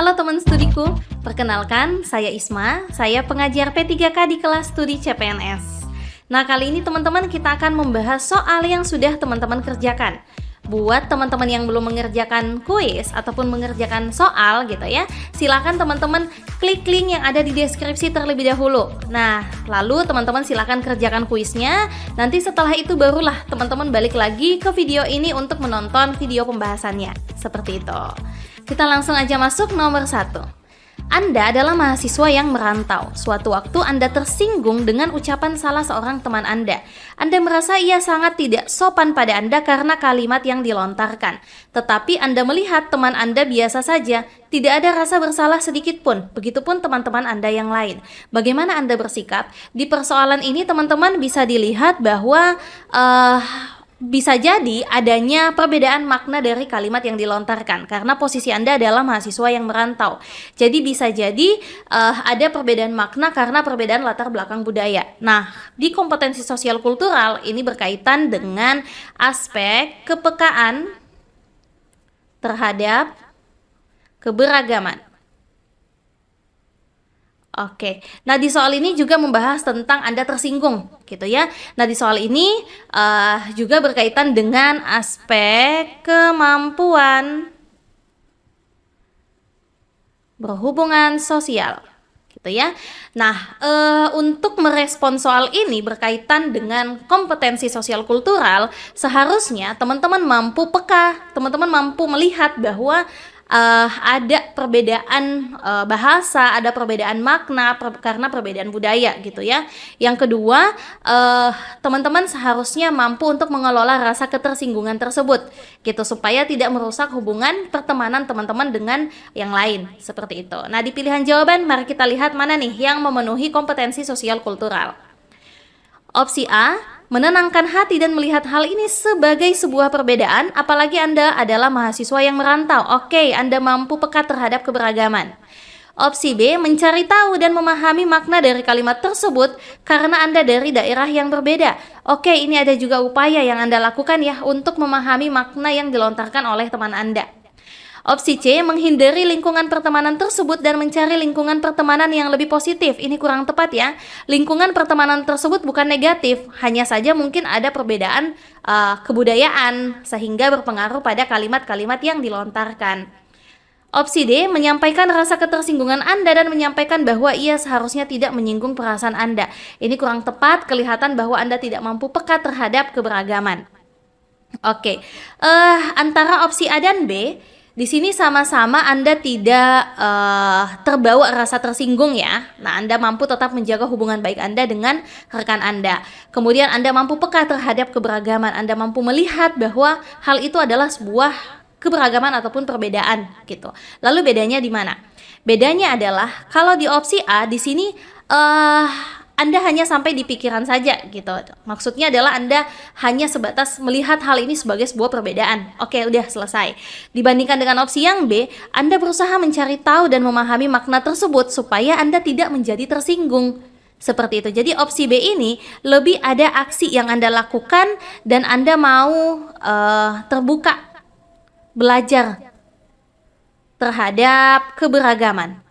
Halo teman studiku, perkenalkan saya Isma, saya pengajar P3K di kelas studi CPNS. Nah, kali ini teman-teman kita akan membahas soal yang sudah teman-teman kerjakan. Buat teman-teman yang belum mengerjakan kuis ataupun mengerjakan soal gitu ya, silakan teman-teman klik link yang ada di deskripsi terlebih dahulu. Nah, lalu teman-teman silakan kerjakan kuisnya. Nanti setelah itu barulah teman-teman balik lagi ke video ini untuk menonton video pembahasannya. Seperti itu. Kita langsung aja masuk nomor 1. Anda adalah mahasiswa yang merantau. Suatu waktu Anda tersinggung dengan ucapan salah seorang teman Anda. Anda merasa ia sangat tidak sopan pada Anda karena kalimat yang dilontarkan. Tetapi Anda melihat teman Anda biasa saja, tidak ada rasa bersalah sedikit pun. Begitupun teman-teman Anda yang lain. Bagaimana Anda bersikap? Di persoalan ini teman-teman bisa dilihat bahwa bisa jadi adanya perbedaan makna dari kalimat yang dilontarkan karena posisi Anda adalah mahasiswa yang merantau. Jadi bisa jadi ada perbedaan makna karena perbedaan latar belakang budaya. Nah, di kompetensi sosial kultural ini berkaitan dengan aspek kepekaan terhadap keberagaman. Oke, nah di soal ini juga membahas tentang Anda tersinggung, gitu ya. Nah di soal ini juga berkaitan dengan aspek kemampuan berhubungan sosial, gitu ya. Nah, untuk merespon soal ini berkaitan dengan kompetensi sosial kultural, seharusnya teman-teman mampu peka, teman-teman mampu melihat bahwa ada perbedaan bahasa, ada perbedaan makna karena perbedaan budaya gitu ya. Yang kedua, teman-teman seharusnya mampu untuk mengelola rasa ketersinggungan tersebut gitu supaya tidak merusak hubungan pertemanan teman-teman dengan yang lain seperti itu. Nah, di pilihan jawaban mari kita lihat mana nih yang memenuhi kompetensi sosial kultural. Opsi A, menenangkan hati dan melihat hal ini sebagai sebuah perbedaan, apalagi Anda adalah mahasiswa yang merantau. Oke, Anda mampu peka terhadap keberagaman. Opsi B, mencari tahu dan memahami makna dari kalimat tersebut karena Anda dari daerah yang berbeda. Oke, ini ada juga upaya yang Anda lakukan ya untuk memahami makna yang dilontarkan oleh teman Anda. Opsi C, menghindari lingkungan pertemanan tersebut dan mencari lingkungan pertemanan yang lebih positif. Ini kurang tepat ya. Lingkungan pertemanan tersebut bukan negatif, hanya saja mungkin ada perbedaan kebudayaan sehingga berpengaruh pada kalimat-kalimat yang dilontarkan. Opsi D, menyampaikan rasa ketersinggungan Anda dan menyampaikan bahwa ia seharusnya tidak menyinggung perasaan Anda. Ini kurang tepat, kelihatan bahwa Anda tidak mampu peka terhadap keberagaman. Oke, antara opsi A dan B, di sini sama-sama Anda tidak terbawa rasa tersinggung ya. Nah, Anda mampu tetap menjaga hubungan baik Anda dengan rekan Anda. Kemudian Anda mampu peka terhadap keberagaman. Anda mampu melihat bahwa hal itu adalah sebuah keberagaman ataupun perbedaan gitu. Lalu bedanya di mana? Bedanya adalah kalau di opsi A di sini Anda hanya sampai di pikiran saja gitu. Maksudnya adalah Anda hanya sebatas melihat hal ini sebagai sebuah perbedaan. Oke, udah selesai. Dibandingkan dengan opsi yang B, Anda berusaha mencari tahu dan memahami makna tersebut supaya Anda tidak menjadi tersinggung. Seperti itu. Jadi opsi B ini lebih ada aksi yang Anda lakukan dan Anda mau terbuka belajar terhadap keberagaman.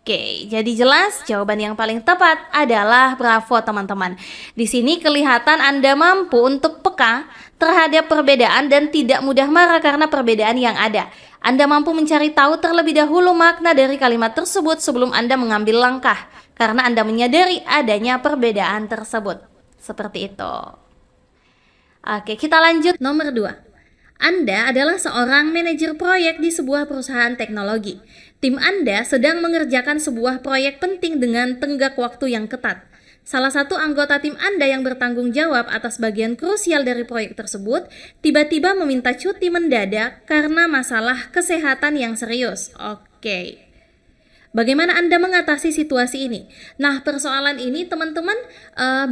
Oke, jadi jelas jawaban yang paling tepat adalah bravo teman-teman. Di sini kelihatan Anda mampu untuk peka terhadap perbedaan dan tidak mudah marah karena perbedaan yang ada. Anda mampu mencari tahu terlebih dahulu makna dari kalimat tersebut sebelum Anda mengambil langkah karena Anda menyadari adanya perbedaan tersebut. Seperti itu. Oke, kita lanjut nomor 2. Anda adalah seorang manajer proyek di sebuah perusahaan teknologi. Tim Anda sedang mengerjakan sebuah proyek penting dengan tenggat waktu yang ketat. Salah satu anggota tim Anda yang bertanggung jawab atas bagian krusial dari proyek tersebut tiba-tiba meminta cuti mendadak karena masalah kesehatan yang serius. Oke. Bagaimana Anda mengatasi situasi ini? Nah, persoalan ini teman-teman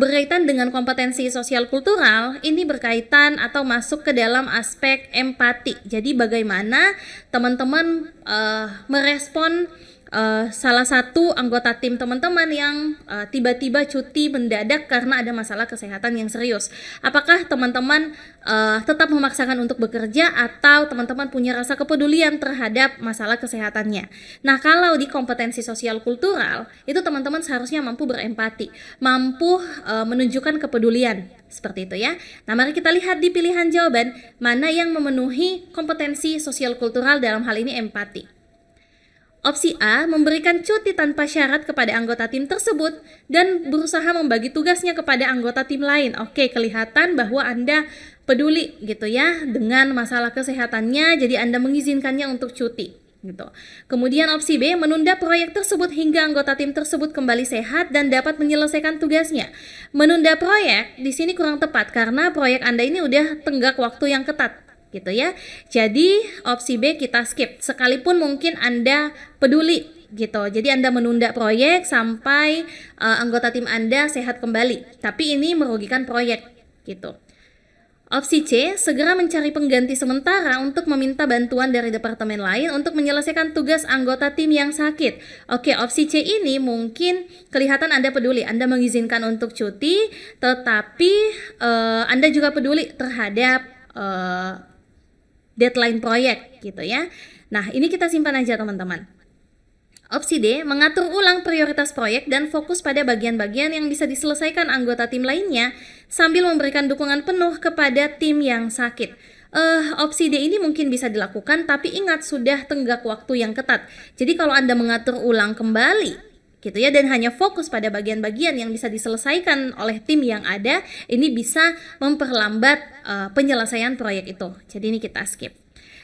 berkaitan dengan kompetensi sosial kultural. Ini berkaitan atau masuk ke dalam aspek empati. Jadi bagaimana teman-teman merespon salah satu anggota tim teman-teman yang tiba-tiba cuti mendadak karena ada masalah kesehatan yang serius. Apakah teman-teman tetap memaksakan untuk bekerja atau teman-teman punya rasa kepedulian terhadap masalah kesehatannya? Nah, kalau di kompetensi sosial kultural, itu teman-teman seharusnya mampu berempati, mampu menunjukkan kepedulian. Seperti itu ya. Nah, mari kita lihat di pilihan jawaban mana yang memenuhi kompetensi sosial kultural, dalam hal ini empati. Opsi A, memberikan cuti tanpa syarat kepada anggota tim tersebut dan berusaha membagi tugasnya kepada anggota tim lain. Oke, kelihatan bahwa Anda peduli gitu ya dengan masalah kesehatannya, jadi Anda mengizinkannya untuk cuti gitu. Kemudian opsi B, menunda proyek tersebut hingga anggota tim tersebut kembali sehat dan dapat menyelesaikan tugasnya. Menunda proyek di sini kurang tepat karena proyek Anda ini udah tenggak waktu yang ketat gitu ya. Jadi opsi B kita skip, sekalipun mungkin Anda peduli gitu. Jadi Anda menunda proyek sampai anggota tim Anda sehat kembali, tapi ini merugikan proyek gitu. Opsi C, segera mencari pengganti sementara untuk meminta bantuan dari departemen lain untuk menyelesaikan tugas anggota tim yang sakit. Oke, opsi C ini mungkin kelihatan Anda peduli, Anda mengizinkan untuk cuti, tetapi Anda juga peduli terhadap deadline proyek gitu ya. Nah, ini kita simpan aja teman-teman. Opsi D, mengatur ulang prioritas proyek dan fokus pada bagian-bagian yang bisa diselesaikan anggota tim lainnya sambil memberikan dukungan penuh kepada tim yang sakit. Opsi D ini mungkin bisa dilakukan, tapi ingat sudah tenggak waktu yang ketat. Jadi kalau Anda mengatur ulang kembali gitu ya dan hanya fokus pada bagian-bagian yang bisa diselesaikan oleh tim yang ada, ini bisa memperlambat penyelesaian proyek itu. Jadi ini kita skip.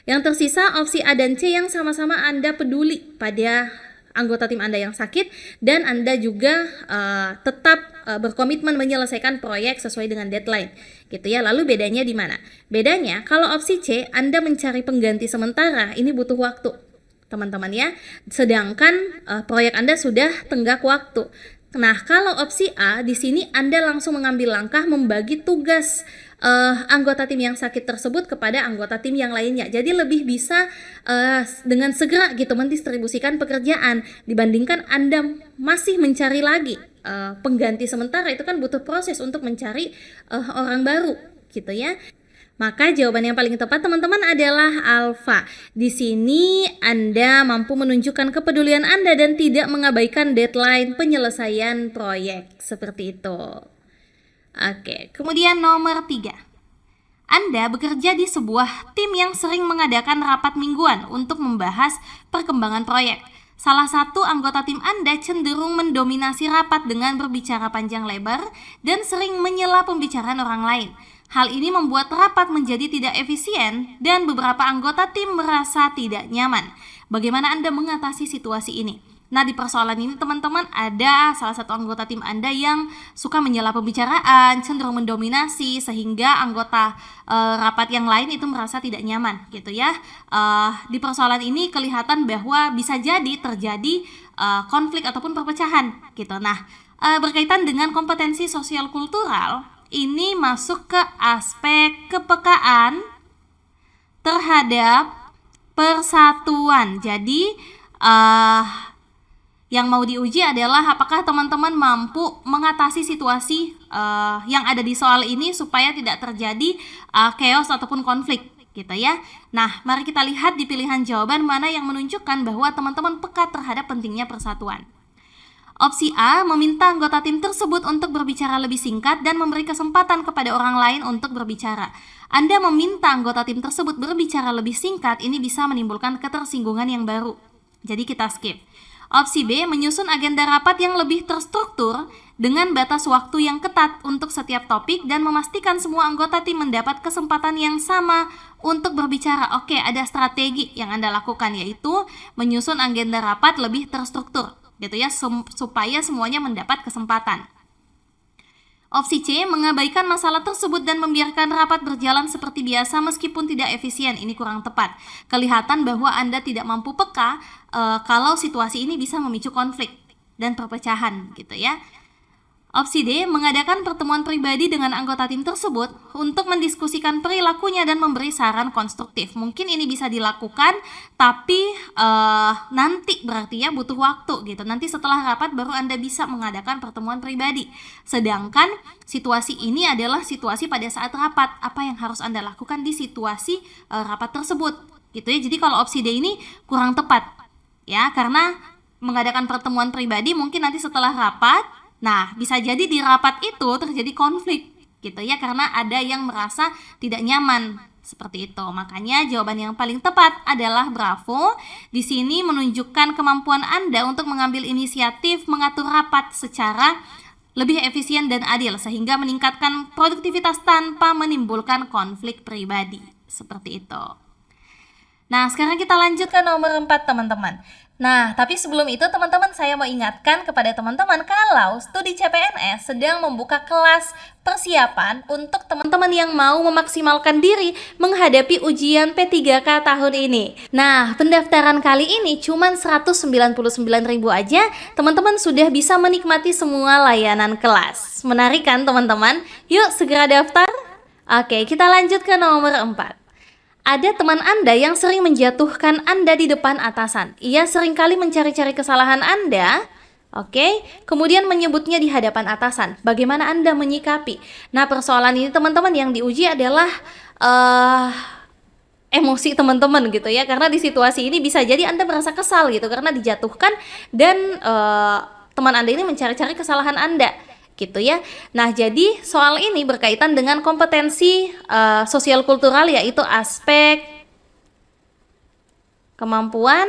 Yang tersisa opsi A dan C yang sama-sama Anda peduli pada anggota tim Anda yang sakit dan Anda juga tetap berkomitmen menyelesaikan proyek sesuai dengan deadline gitu ya. Lalu bedanya di mana? Bedanya kalau opsi C Anda mencari pengganti sementara, ini butuh waktu teman-teman ya, sedangkan proyek Anda sudah tenggak waktu. Nah, kalau opsi A di sini Anda langsung mengambil langkah membagi tugas anggota tim yang sakit tersebut kepada anggota tim yang lainnya. Jadi lebih bisa dengan segera gitu mendistribusikan pekerjaan dibandingkan Anda masih mencari lagi pengganti sementara. Itu kan butuh proses untuk mencari orang baru gitu ya. Maka jawaban yang paling tepat teman-teman adalah alfa. Di sini Anda mampu menunjukkan kepedulian Anda dan tidak mengabaikan deadline penyelesaian proyek. Seperti itu. Oke, kemudian nomor 3. Anda bekerja di sebuah tim yang sering mengadakan rapat mingguan untuk membahas perkembangan proyek. Salah satu anggota tim Anda cenderung mendominasi rapat dengan berbicara panjang lebar dan sering menyela pembicaraan orang lain. Hal ini membuat rapat menjadi tidak efisien dan beberapa anggota tim merasa tidak nyaman. Bagaimana Anda mengatasi situasi ini? Nah, di persoalan ini teman-teman ada salah satu anggota tim Anda yang suka menyela pembicaraan, cenderung mendominasi sehingga anggota rapat yang lain itu merasa tidak nyaman gitu ya. Di persoalan ini kelihatan bahwa bisa jadi terjadi konflik ataupun perpecahan gitu. Nah, berkaitan dengan kompetensi sosial kultural, ini masuk ke aspek kepekaan terhadap persatuan. Jadi yang mau diuji adalah apakah teman-teman mampu mengatasi situasi yang ada di soal ini supaya tidak terjadi chaos ataupun konflik gitu ya. Nah, mari kita lihat di pilihan jawaban mana yang menunjukkan bahwa teman-teman peka terhadap pentingnya persatuan. Opsi A, meminta anggota tim tersebut untuk berbicara lebih singkat dan memberi kesempatan kepada orang lain untuk berbicara. Anda meminta anggota tim tersebut berbicara lebih singkat, ini bisa menimbulkan ketersinggungan yang baru. Jadi kita skip. Opsi B, menyusun agenda rapat yang lebih terstruktur dengan batas waktu yang ketat untuk setiap topik dan memastikan semua anggota tim mendapat kesempatan yang sama untuk berbicara. Oke, ada strategi yang Anda lakukan, yaitu menyusun agenda rapat lebih terstruktur gitu ya, supaya semuanya mendapat kesempatan. Opsi C, mengabaikan masalah tersebut dan membiarkan rapat berjalan seperti biasa meskipun tidak efisien. Ini kurang tepat. Kelihatan bahwa Anda tidak mampu peka kalau situasi ini bisa memicu konflik dan perpecahan gitu ya. Opsi D, mengadakan pertemuan pribadi dengan anggota tim tersebut untuk mendiskusikan perilakunya dan memberi saran konstruktif. Mungkin ini bisa dilakukan, tapi nanti berarti ya butuh waktu gitu. Nanti setelah rapat baru Anda bisa mengadakan pertemuan pribadi. Sedangkan situasi ini adalah situasi pada saat rapat. Apa yang harus Anda lakukan di situasi rapat tersebut? Gitu ya. Jadi kalau opsi D ini kurang tepat ya, karena mengadakan pertemuan pribadi mungkin nanti setelah rapat. Nah, bisa jadi di rapat itu terjadi konflik gitu ya, karena ada yang merasa tidak nyaman seperti itu. Makanya jawaban yang paling tepat adalah bravo. Di sini menunjukkan kemampuan Anda untuk mengambil inisiatif mengatur rapat secara lebih efisien dan adil sehingga meningkatkan produktivitas tanpa menimbulkan konflik pribadi. Seperti itu. Nah, sekarang kita lanjut ke nomor 4, teman-teman. Nah, tapi sebelum itu teman-teman saya mau ingatkan kepada teman-teman kalau studi CPNS sedang membuka kelas persiapan untuk teman-teman yang mau memaksimalkan diri menghadapi ujian P3K tahun ini. Nah, pendaftaran kali ini cuma 199.000 aja, teman-teman sudah bisa menikmati semua layanan kelas. Menarik kan teman-teman? Yuk segera daftar. Oke, kita lanjut ke nomor 4. Ada teman Anda yang sering menjatuhkan Anda di depan atasan. Ia seringkali mencari-cari kesalahan Anda, kemudian menyebutnya di hadapan atasan. Bagaimana Anda menyikapi? Nah, persoalan ini teman-teman yang diuji adalah emosi teman-teman gitu ya. Karena di situasi ini bisa jadi Anda merasa kesal gitu karena dijatuhkan dan teman Anda ini mencari-cari kesalahan Anda. Gitu ya. Nah, jadi soal ini berkaitan dengan kompetensi sosial kultural, yaitu aspek kemampuan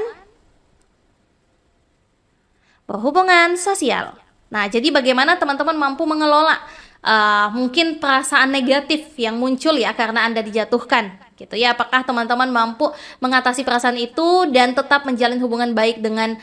berhubungan sosial. Nah, jadi bagaimana teman-teman mampu mengelola mungkin perasaan negatif yang muncul ya karena Anda dijatuhkan gitu ya. Apakah teman-teman mampu mengatasi perasaan itu dan tetap menjalin hubungan baik dengan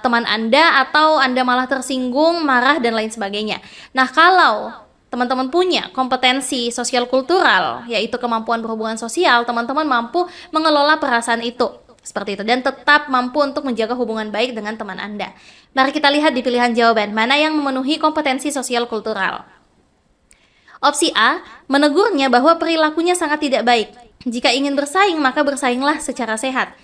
teman Anda, atau Anda malah tersinggung, marah dan lain sebagainya. Nah, kalau teman-teman punya kompetensi sosial kultural yaitu kemampuan berhubungan sosial, teman-teman mampu mengelola perasaan itu seperti itu dan tetap mampu untuk menjaga hubungan baik dengan teman Anda. Mari kita lihat di pilihan jawaban mana yang memenuhi kompetensi sosial kultural. Opsi A, menegurnya bahwa perilakunya sangat tidak baik. Jika ingin bersaing, maka bersainglah secara sehat.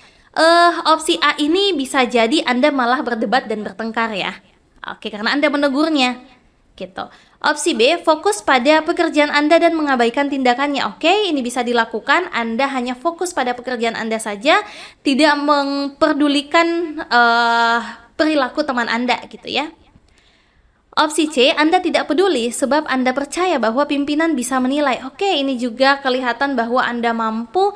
Opsi A ini bisa jadi Anda malah berdebat dan bertengkar ya. Karena Anda menegurnya. Gitu. Opsi B, fokus pada pekerjaan Anda dan mengabaikan tindakannya. Ini bisa dilakukan. Anda hanya fokus pada pekerjaan Anda saja, tidak memperdulikan perilaku teman Anda gitu ya. Opsi C, Anda tidak peduli sebab Anda percaya bahwa pimpinan bisa menilai. Ini juga kelihatan bahwa Anda mampu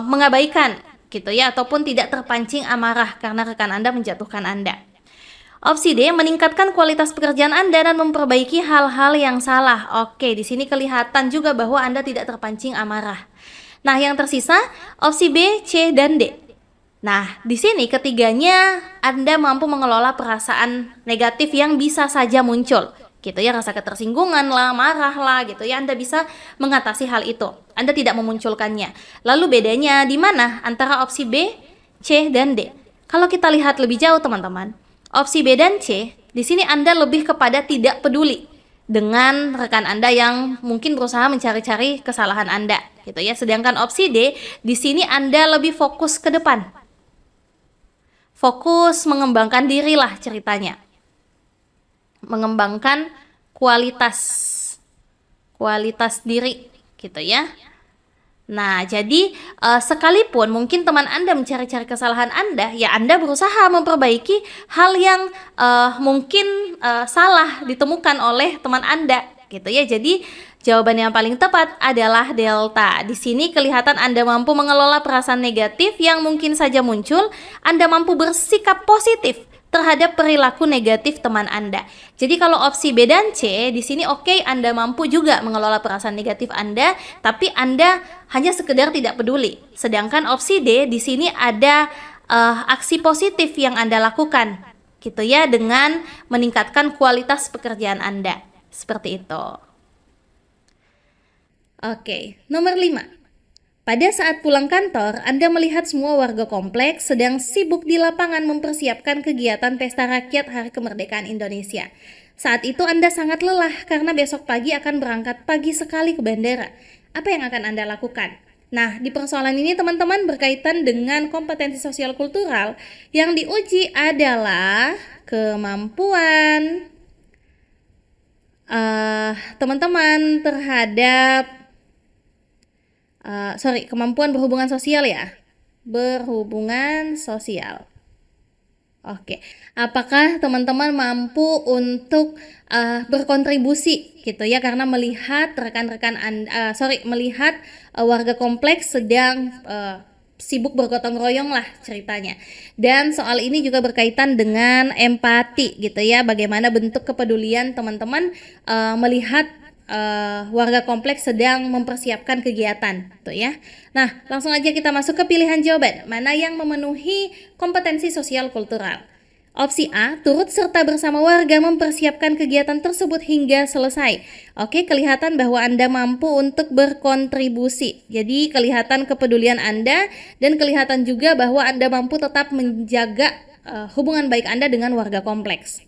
mengabaikan gitu ya, ataupun tidak terpancing amarah karena rekan Anda menjatuhkan Anda. Opsi D, meningkatkan kualitas pekerjaan Anda dan memperbaiki hal-hal yang salah. Di sini kelihatan juga bahwa Anda tidak terpancing amarah. Nah, yang tersisa opsi B, C, dan D. Nah, di sini ketiganya Anda mampu mengelola perasaan negatif yang bisa saja muncul, gitu ya, rasa ketersinggungan lah, marah lah, gitu ya. Anda bisa mengatasi hal itu. Anda tidak memunculkannya. Lalu bedanya di mana antara opsi B, C, dan D? Kalau kita lihat lebih jauh, teman-teman, opsi B dan C, di sini Anda lebih kepada tidak peduli dengan rekan Anda yang mungkin berusaha mencari-cari kesalahan Anda, gitu ya. Sedangkan opsi D, di sini Anda lebih fokus ke depan. Fokus mengembangkan diri lah ceritanya. Mengembangkan kualitas diri gitu ya. Nah, jadi sekalipun mungkin teman Anda mencari-cari kesalahan Anda, ya Anda berusaha memperbaiki hal yang mungkin salah ditemukan oleh teman Anda gitu ya. Jadi jawaban yang paling tepat adalah delta. Di sini kelihatan Anda mampu mengelola perasaan negatif yang mungkin saja muncul. Anda mampu bersikap positif terhadap perilaku negatif teman Anda. Jadi kalau opsi B dan C, di sini Anda mampu juga mengelola perasaan negatif Anda, tapi Anda hanya sekedar tidak peduli. Sedangkan opsi D, di sini ada aksi positif yang Anda lakukan, gitu ya, dengan meningkatkan kualitas pekerjaan Anda. Seperti itu. Nomor 5. Pada saat pulang kantor, Anda melihat semua warga kompleks sedang sibuk di lapangan mempersiapkan kegiatan Pesta Rakyat Hari Kemerdekaan Indonesia. Saat itu Anda sangat lelah karena besok pagi akan berangkat pagi sekali ke bandara. Apa yang akan Anda lakukan? Nah, di persoalan ini teman-teman berkaitan dengan kompetensi sosial kultural yang diuji adalah kemampuan teman-teman terhadap kemampuan berhubungan sosial ya. Berhubungan sosial. Oke, apakah teman-teman mampu untuk berkontribusi gitu ya, karena melihat melihat warga kompleks sedang sibuk bergotong royong lah ceritanya. Dan soal ini juga berkaitan dengan empati gitu ya, bagaimana bentuk kepedulian teman-teman melihat warga kompleks sedang mempersiapkan kegiatan tuh ya. Nah, langsung aja kita masuk ke pilihan jawaban. Mana yang memenuhi kompetensi sosial kultural? Opsi A, turut serta bersama warga mempersiapkan kegiatan tersebut hingga selesai. Oke, kelihatan bahwa Anda mampu untuk berkontribusi. Jadi, kelihatan kepedulian Anda dan kelihatan juga bahwa Anda mampu tetap menjaga hubungan baik Anda dengan warga kompleks.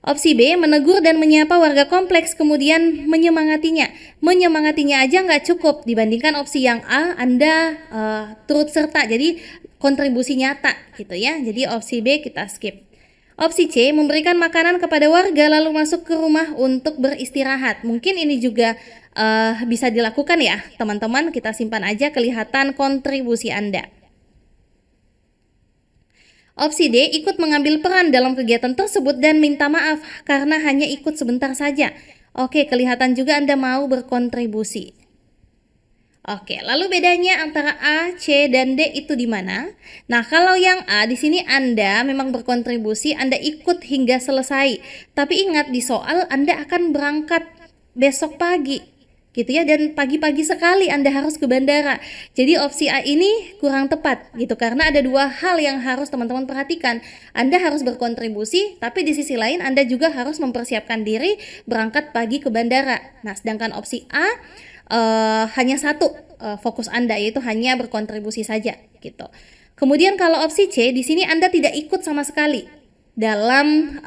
Opsi B, menegur dan menyapa warga kompleks kemudian menyemangatinya. Menyemangatinya aja nggak cukup dibandingkan opsi yang A, Anda turut serta, jadi kontribusi nyata gitu ya. Jadi opsi B kita skip. Opsi C, memberikan makanan kepada warga lalu masuk ke rumah untuk beristirahat. Mungkin ini juga bisa dilakukan ya teman-teman, kita simpan aja kelihatan kontribusi Anda. Opsi D, ikut mengambil peran dalam kegiatan tersebut dan minta maaf karena hanya ikut sebentar saja. Oke, kelihatan juga Anda mau berkontribusi. Oke, lalu bedanya antara A, C, dan D itu di mana? Nah, kalau yang A di sini Anda memang berkontribusi, Anda ikut hingga selesai. Tapi ingat di soal Anda akan berangkat besok pagi. Gitu ya, dan pagi-pagi sekali Anda harus ke bandara. Jadi opsi A ini kurang tepat gitu, karena ada dua hal yang harus teman-teman perhatikan. Anda harus berkontribusi, tapi di sisi lain Anda juga harus mempersiapkan diri berangkat pagi ke bandara. Nah, sedangkan opsi A hanya satu fokus Anda, yaitu hanya berkontribusi saja gitu. Kemudian kalau opsi C, di sini Anda tidak ikut sama sekali dalam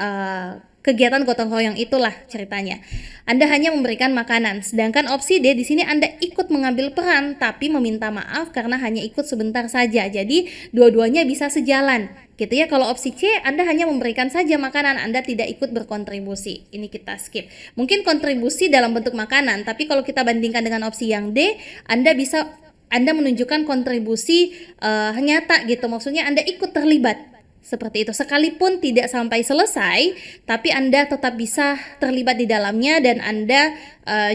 kegiatan gotong royong itulah ceritanya. Anda hanya memberikan makanan. Sedangkan opsi D di sini Anda ikut mengambil peran tapi meminta maaf karena hanya ikut sebentar saja. Jadi dua-duanya bisa sejalan. Gitu ya. Kalau opsi C Anda hanya memberikan saja makanan, Anda tidak ikut berkontribusi. Ini kita skip. Mungkin kontribusi dalam bentuk makanan, tapi kalau kita bandingkan dengan opsi yang D, Anda menunjukkan kontribusi nyata gitu. Maksudnya Anda ikut terlibat. Seperti itu, sekalipun tidak sampai selesai, tapi Anda tetap bisa terlibat di dalamnya dan Anda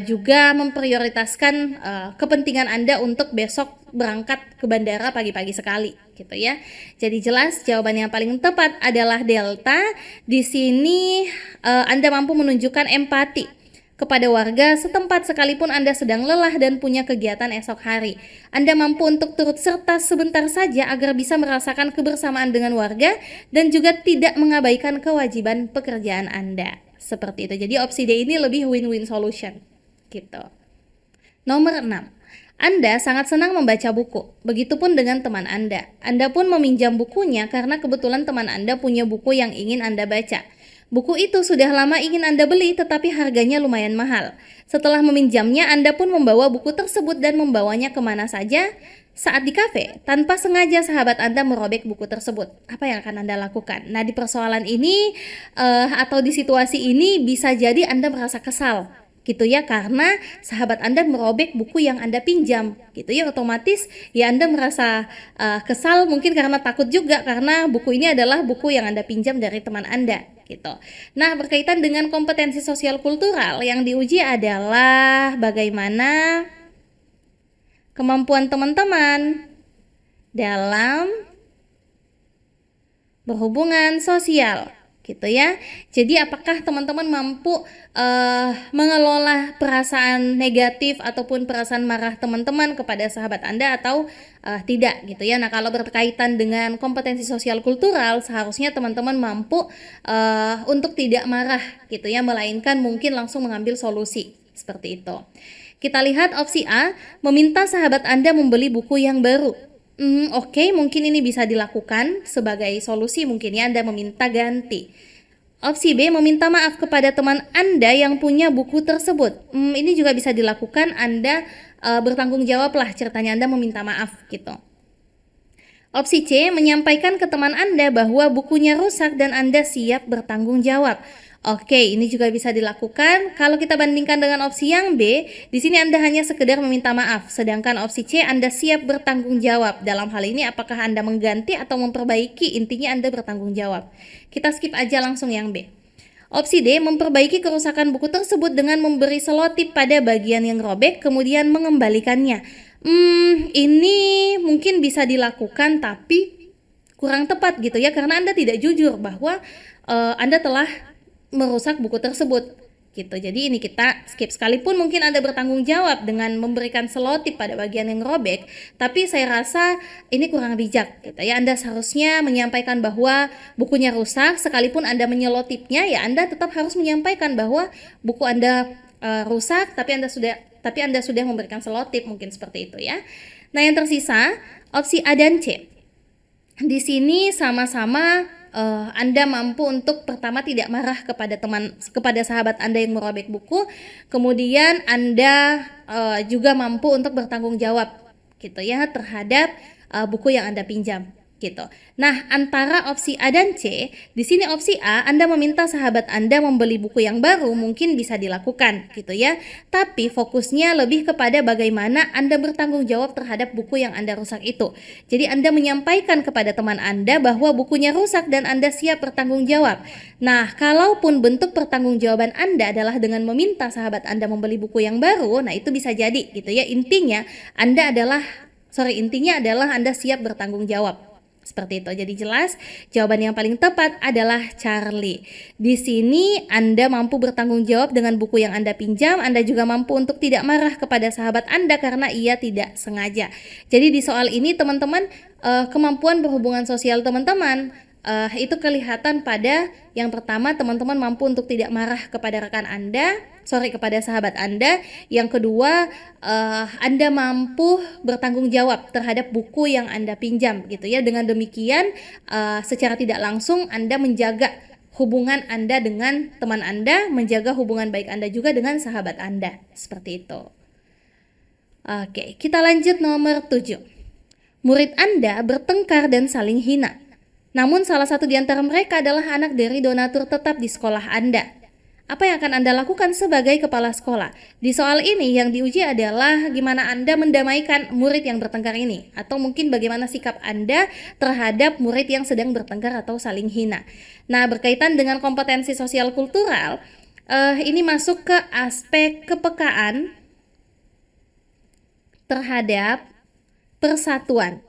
juga memprioritaskan kepentingan Anda untuk besok berangkat ke bandara pagi-pagi sekali, gitu ya. Jadi jelas jawaban yang paling tepat adalah delta. Di sini Anda mampu menunjukkan empati kepada warga setempat sekalipun Anda sedang lelah dan punya kegiatan esok hari. Anda mampu untuk turut serta sebentar saja agar bisa merasakan kebersamaan dengan warga dan juga tidak mengabaikan kewajiban pekerjaan Anda. Seperti itu. Jadi opsi D ini lebih win-win solution. Gitu. Nomor 6. Anda sangat senang membaca buku. Begitupun dengan teman Anda. Anda pun meminjam bukunya karena kebetulan teman Anda punya buku yang ingin Anda baca. Buku itu sudah lama ingin Anda beli tetapi harganya lumayan mahal. Setelah meminjamnya, Anda pun membawa buku tersebut dan membawanya kemana saja. Saat di kafe, tanpa sengaja sahabat Anda merobek buku tersebut. Apa yang akan Anda lakukan? Nah, di persoalan ini atau di situasi ini bisa jadi Anda merasa kesal. Gitu ya, karena sahabat Anda merobek buku yang Anda pinjam gitu ya, otomatis ya Anda merasa kesal, mungkin karena takut juga karena buku ini adalah buku yang Anda pinjam dari teman Anda gitu. Nah, berkaitan dengan kompetensi sosial kultural yang diuji adalah bagaimana kemampuan teman-teman dalam berhubungan sosial gitu ya. Jadi apakah teman-teman mampu mengelola perasaan negatif ataupun perasaan marah teman-teman kepada sahabat Anda atau tidak gitu ya. Nah, kalau berkaitan dengan kompetensi sosial kultural seharusnya teman-teman mampu untuk tidak marah gitu ya, melainkan mungkin langsung mengambil solusi seperti itu. Kita lihat opsi A, meminta sahabat Anda membeli buku yang baru. Oke, mungkin ini bisa dilakukan sebagai solusi, mungkin ya Anda meminta ganti. Opsi B, meminta maaf kepada teman Anda yang punya buku tersebut. Ini juga bisa dilakukan, Anda bertanggung jawab lah ceritanya, Anda meminta maaf gitu. Opsi C, menyampaikan ke teman Anda bahwa bukunya rusak dan Anda siap bertanggung jawab. Oke, ini juga bisa dilakukan. Kalau kita bandingkan dengan opsi yang B, di sini Anda hanya sekedar meminta maaf. Sedangkan opsi C, Anda siap bertanggung jawab. Dalam hal ini, apakah Anda mengganti atau memperbaiki? Intinya Anda bertanggung jawab. Kita skip aja langsung yang B. Opsi D, memperbaiki kerusakan buku tersebut dengan memberi selotip pada bagian yang robek, kemudian mengembalikannya. Ini mungkin bisa dilakukan, tapi kurang tepat gitu ya, karena Anda tidak jujur bahwa Anda telah merusak buku tersebut gitu. Jadi ini kita skip. Sekalipun mungkin Anda bertanggung jawab dengan memberikan selotip pada bagian yang robek, tapi saya rasa ini kurang bijak gitu ya. Anda seharusnya menyampaikan bahwa bukunya rusak, sekalipun Anda menyelotipnya, ya Anda tetap harus menyampaikan bahwa buku Anda rusak, tapi Anda sudah memberikan selotip, mungkin seperti itu ya. Nah, yang tersisa opsi A dan C. Di sini sama-sama Anda mampu untuk pertama tidak marah kepada sahabat Anda yang merobek buku, kemudian Anda juga mampu untuk bertanggung jawab gitu ya terhadap buku yang Anda pinjam gitu. Nah, antara opsi A dan C, di sini opsi A, Anda meminta sahabat Anda membeli buku yang baru, mungkin bisa dilakukan gitu ya. Tapi fokusnya lebih kepada bagaimana Anda bertanggung jawab terhadap buku yang Anda rusak itu. Jadi Anda menyampaikan kepada teman Anda bahwa bukunya rusak dan Anda siap bertanggung jawab. Nah, kalaupun bentuk pertanggungjawaban Anda adalah dengan meminta sahabat Anda membeli buku yang baru, nah itu bisa jadi gitu ya. Intinya adalah Anda siap bertanggung jawab. Seperti itu. Jadi jelas jawaban yang paling tepat adalah Charlie. Di sini Anda mampu bertanggung jawab dengan buku yang Anda pinjam. Anda juga mampu untuk tidak marah kepada sahabat Anda karena ia tidak sengaja. Jadi di soal ini teman-teman, kemampuan berhubungan sosial teman-teman itu kelihatan pada yang pertama, teman-teman mampu untuk tidak marah kepada kepada sahabat Anda. Yang kedua, Anda mampu bertanggung jawab terhadap buku yang Anda pinjam gitu ya. Dengan demikian secara tidak langsung Anda menjaga hubungan Anda dengan teman Anda, menjaga hubungan baik Anda juga dengan sahabat Anda. Seperti itu. Oke, kita lanjut nomor 7. Murid Anda bertengkar dan saling hina. Namun salah satu di antara mereka adalah anak dari donatur tetap di sekolah Anda. Apa yang akan Anda lakukan sebagai kepala sekolah? Di soal ini yang diuji adalah gimana Anda mendamaikan murid yang bertengkar ini, atau mungkin bagaimana sikap Anda terhadap murid yang sedang bertengkar atau saling hina. Nah, berkaitan dengan kompetensi sosial kultural, ini masuk ke aspek kepekaan terhadap persatuan.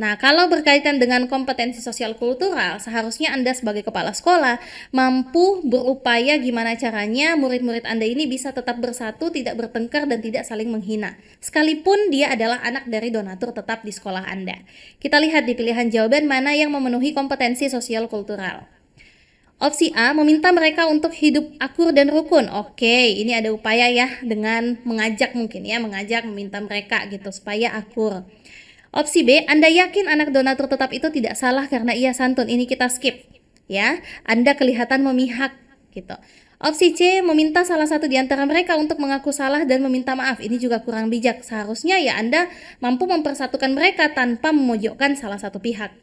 Nah, kalau berkaitan dengan kompetensi sosial kultural, seharusnya Anda sebagai kepala sekolah mampu berupaya gimana caranya murid-murid Anda ini bisa tetap bersatu, tidak bertengkar, dan tidak saling menghina. Sekalipun dia adalah anak dari donatur tetap di sekolah Anda. Kita lihat di pilihan jawaban mana yang memenuhi kompetensi sosial kultural. Opsi A, meminta mereka untuk hidup akur dan rukun. Oke, ini ada upaya ya dengan mengajak meminta mereka gitu supaya akur. Opsi B, Anda yakin anak donatur tetap itu tidak salah karena ia santun. Ini kita skip ya. Anda kelihatan memihak gitu. Opsi C, meminta salah satu di antara mereka untuk mengaku salah dan meminta maaf. Ini juga kurang bijak. Seharusnya ya Anda mampu mempersatukan mereka tanpa memojokkan salah satu pihak.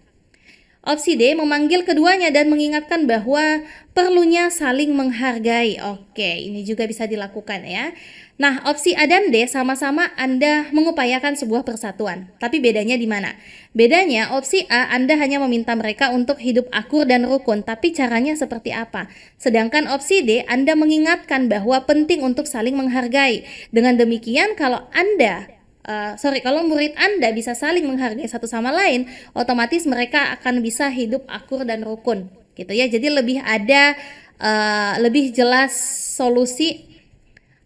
Opsi D, memanggil keduanya dan mengingatkan bahwa perlunya saling menghargai. Oke, ini juga bisa dilakukan ya. Nah, opsi A dan D sama-sama Anda mengupayakan sebuah persatuan. Tapi bedanya di mana? Bedanya, opsi A Anda hanya meminta mereka untuk hidup akur dan rukun, tapi caranya seperti apa? Sedangkan opsi D Anda mengingatkan bahwa penting untuk saling menghargai. Dengan demikian, kalau murid Anda bisa saling menghargai satu sama lain, otomatis mereka akan bisa hidup akur dan rukun, gitu ya. Jadi lebih jelas solusi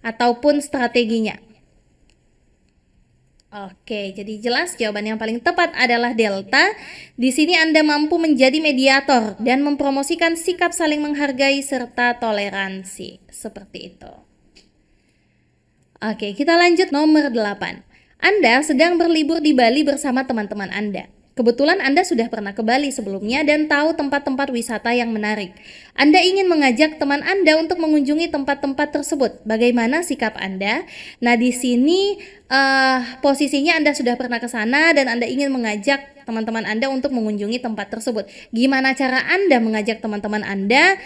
ataupun strateginya. Oke, jadi jelas jawaban yang paling tepat adalah delta. Di sini Anda mampu menjadi mediator dan mempromosikan sikap saling menghargai serta toleransi, seperti itu. Oke, kita lanjut nomor 8. Anda sedang berlibur di Bali bersama teman-teman Anda. Kebetulan Anda sudah pernah ke Bali sebelumnya dan tahu tempat-tempat wisata yang menarik. Anda ingin mengajak teman Anda untuk mengunjungi tempat-tempat tersebut. Bagaimana sikap Anda? Nah, di sini posisinya Anda sudah pernah ke sana dan Anda ingin mengajak teman-teman Anda untuk mengunjungi tempat tersebut. Gimana cara Anda mengajak teman-teman Anda?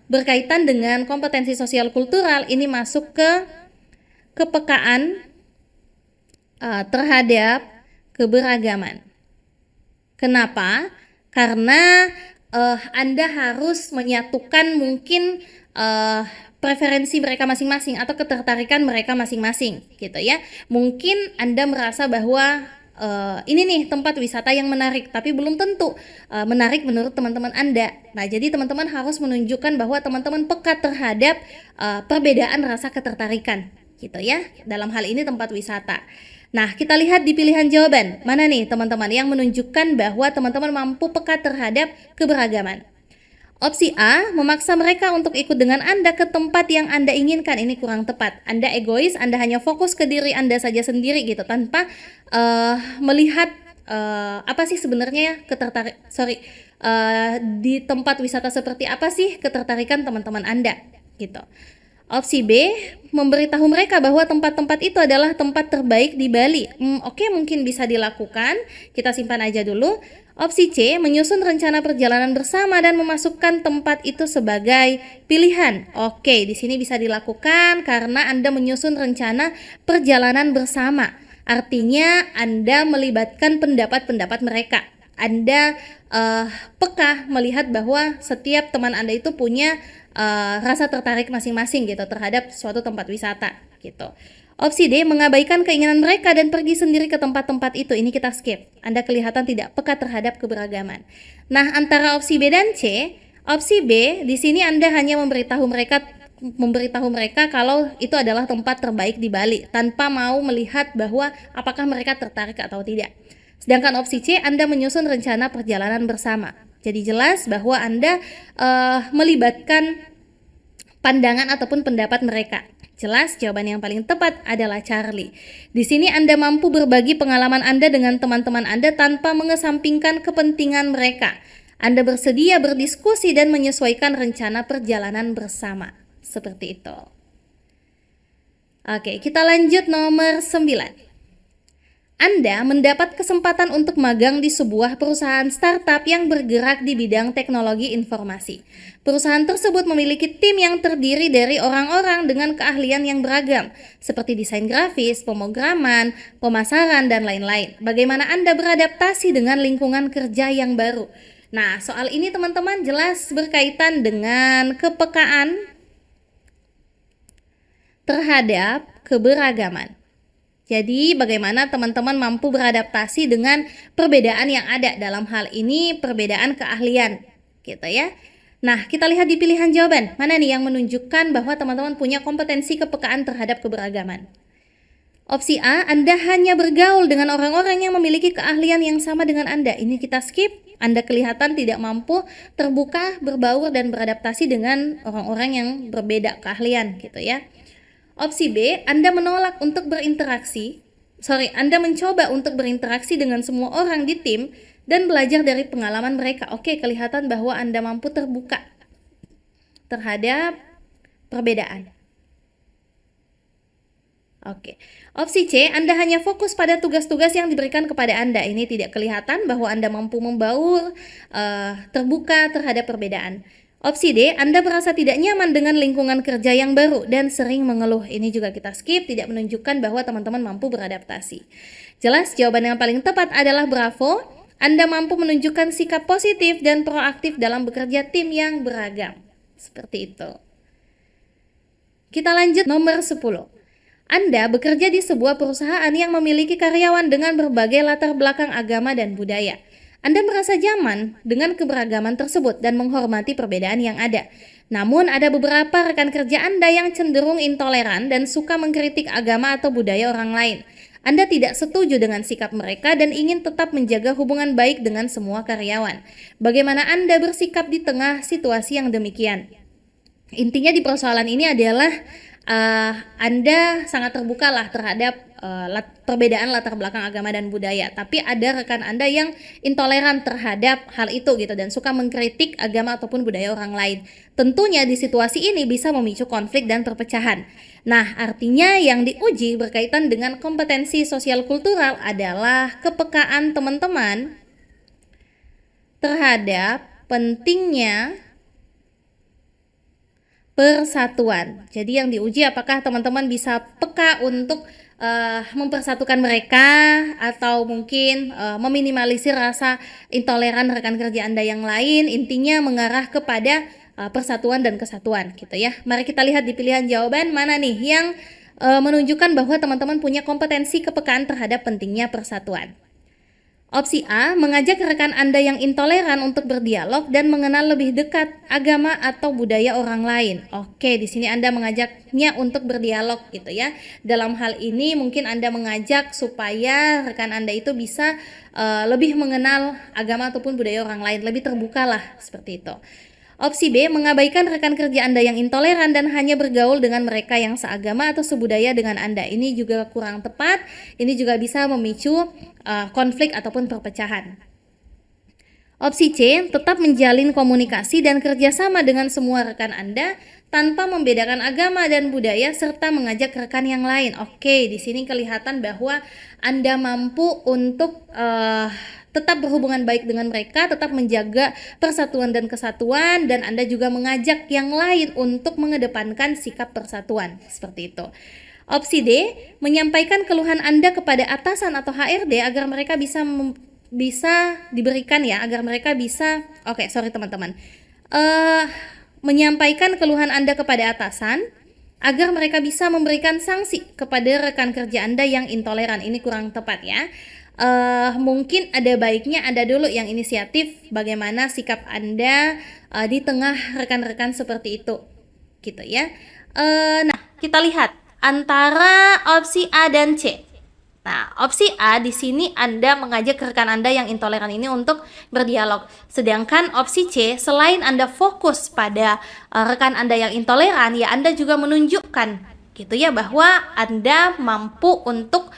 Berkaitan dengan kompetensi sosial kultural, ini masuk ke kepekaan terhadap keberagaman. Kenapa? Karena Anda harus menyatukan mungkin preferensi mereka masing-masing atau ketertarikan mereka masing-masing, gitu ya. Mungkin Anda merasa bahwa ini nih tempat wisata yang menarik, tapi belum tentu menarik menurut teman-teman Anda. Nah, jadi teman-teman harus menunjukkan bahwa teman-teman peka terhadap perbedaan rasa ketertarikan, gitu ya, dalam hal ini tempat wisata. Nah, kita lihat di pilihan jawaban. Mana nih teman-teman yang menunjukkan bahwa teman-teman mampu peka terhadap keberagaman? Opsi A, memaksa mereka untuk ikut dengan Anda ke tempat yang Anda inginkan. Ini kurang tepat. Anda egois, Anda hanya fokus ke diri Anda saja sendiri gitu, tanpa melihat apa sih sebenarnya di tempat wisata seperti apa sih ketertarikan teman-teman Anda gitu. Opsi B, memberitahu mereka bahwa tempat-tempat itu adalah tempat terbaik di Bali. Oke, mungkin bisa dilakukan. Kita simpan aja dulu. Opsi C, menyusun rencana perjalanan bersama dan memasukkan tempat itu sebagai pilihan. Oke, di sini bisa dilakukan karena Anda menyusun rencana perjalanan bersama. Artinya Anda melibatkan pendapat-pendapat mereka. Anda peka melihat bahwa setiap teman Anda itu punya rasa tertarik masing-masing gitu terhadap suatu tempat wisata gitu. Opsi D, mengabaikan keinginan mereka dan pergi sendiri ke tempat-tempat itu. Ini kita skip. Anda kelihatan tidak peka terhadap keberagaman. Nah, antara opsi B dan C, opsi B di sini Anda hanya memberitahu mereka kalau itu adalah tempat terbaik di Bali tanpa mau melihat bahwa apakah mereka tertarik atau tidak. Sedangkan opsi C, Anda menyusun rencana perjalanan bersama. Jadi jelas bahwa Anda melibatkan pandangan ataupun pendapat mereka. Jelas jawaban yang paling tepat adalah Charlie. Di sini Anda mampu berbagi pengalaman Anda dengan teman-teman Anda tanpa mengesampingkan kepentingan mereka. Anda bersedia berdiskusi dan menyesuaikan rencana perjalanan bersama. Seperti itu. Oke, kita lanjut nomor 9. Anda mendapat kesempatan untuk magang di sebuah perusahaan startup yang bergerak di bidang teknologi informasi. Perusahaan tersebut memiliki tim yang terdiri dari orang-orang dengan keahlian yang beragam, seperti desain grafis, pemrograman, pemasaran, dan lain-lain. Bagaimana Anda beradaptasi dengan lingkungan kerja yang baru? Nah, soal ini teman-teman jelas berkaitan dengan kepekaan terhadap keberagaman. Jadi bagaimana teman-teman mampu beradaptasi dengan perbedaan yang ada, dalam hal ini perbedaan keahlian gitu ya. Nah, kita lihat di pilihan jawaban. Mana nih yang menunjukkan bahwa teman-teman punya kompetensi kepekaan terhadap keberagaman? Opsi A, Anda hanya bergaul dengan orang-orang yang memiliki keahlian yang sama dengan Anda. Ini kita skip. Anda kelihatan tidak mampu terbuka, berbaur, dan beradaptasi dengan orang-orang yang berbeda keahlian gitu ya. Opsi B, Anda menolak untuk Anda mencoba untuk berinteraksi dengan semua orang di tim dan belajar dari pengalaman mereka. Oke, kelihatan bahwa Anda mampu terbuka terhadap perbedaan. Oke. Opsi C, Anda hanya fokus pada tugas-tugas yang diberikan kepada Anda. Ini tidak kelihatan bahwa Anda mampu membaur, terbuka terhadap perbedaan. Opsi D, Anda merasa tidak nyaman dengan lingkungan kerja yang baru dan sering mengeluh. Ini juga kita skip, tidak menunjukkan bahwa teman-teman mampu beradaptasi. Jelas jawaban yang paling tepat adalah bravo. Anda mampu menunjukkan sikap positif dan proaktif dalam bekerja tim yang beragam. Seperti itu. Kita lanjut nomor 10. Anda bekerja di sebuah perusahaan yang memiliki karyawan dengan berbagai latar belakang agama dan budaya. Anda merasa nyaman dengan keberagaman tersebut dan menghormati perbedaan yang ada. Namun ada beberapa rekan kerja Anda yang cenderung intoleran dan suka mengkritik agama atau budaya orang lain. Anda tidak setuju dengan sikap mereka dan ingin tetap menjaga hubungan baik dengan semua karyawan. Bagaimana Anda bersikap di tengah situasi yang demikian? Intinya di persoalan ini adalah Anda sangat terbuka lah terhadap perbedaan latar belakang agama dan budaya, tapi ada rekan Anda yang intoleran terhadap hal itu gitu dan suka mengkritik agama ataupun budaya orang lain. Tentunya di situasi ini bisa memicu konflik dan perpecahan. Nah, artinya yang diuji berkaitan dengan kompetensi sosial kultural adalah kepekaan teman-teman terhadap pentingnya persatuan. Jadi yang diuji apakah teman-teman bisa peka untuk mempersatukan mereka atau mungkin meminimalisir rasa intoleran rekan kerja Anda yang lain. Intinya mengarah kepada persatuan dan kesatuan gitu ya. Mari kita lihat di pilihan jawaban mana nih yang menunjukkan bahwa teman-teman punya kompetensi kepekaan terhadap pentingnya persatuan. Opsi A, mengajak rekan Anda yang intoleran untuk berdialog dan mengenal lebih dekat agama atau budaya orang lain. Oke, di sini Anda mengajaknya untuk berdialog gitu ya. Dalam hal ini mungkin Anda mengajak supaya rekan Anda itu bisa lebih mengenal agama ataupun budaya orang lain, lebih terbuka lah seperti itu. Opsi B, mengabaikan rekan kerja Anda yang intoleran dan hanya bergaul dengan mereka yang seagama atau sebudaya dengan Anda. Ini juga kurang tepat, ini juga bisa memicu konflik ataupun perpecahan. Opsi C, tetap menjalin komunikasi dan kerjasama dengan semua rekan Anda tanpa membedakan agama dan budaya serta mengajak rekan yang lain. Oke, di sini kelihatan bahwa Anda mampu untuk tetap berhubungan baik dengan mereka, tetap menjaga persatuan dan kesatuan, dan Anda juga mengajak yang lain untuk mengedepankan sikap persatuan, seperti itu. Opsi D, menyampaikan keluhan Anda kepada atasan atau HRD agar mereka bisa diberikan ya, agar mereka bisa, teman-teman, menyampaikan keluhan Anda kepada atasan agar mereka bisa memberikan sanksi kepada rekan kerja Anda yang intoleran. Ini kurang tepat ya. Mungkin ada baiknya Anda dulu yang inisiatif bagaimana sikap Anda di tengah rekan-rekan seperti itu gitu ya. Nah, kita lihat antara opsi A dan C. Nah, opsi A di sini Anda mengajak rekan Anda yang intoleran ini untuk berdialog. Sedangkan opsi C, selain Anda fokus pada rekan Anda yang intoleran, ya Anda juga menunjukkan gitu ya bahwa Anda mampu untuk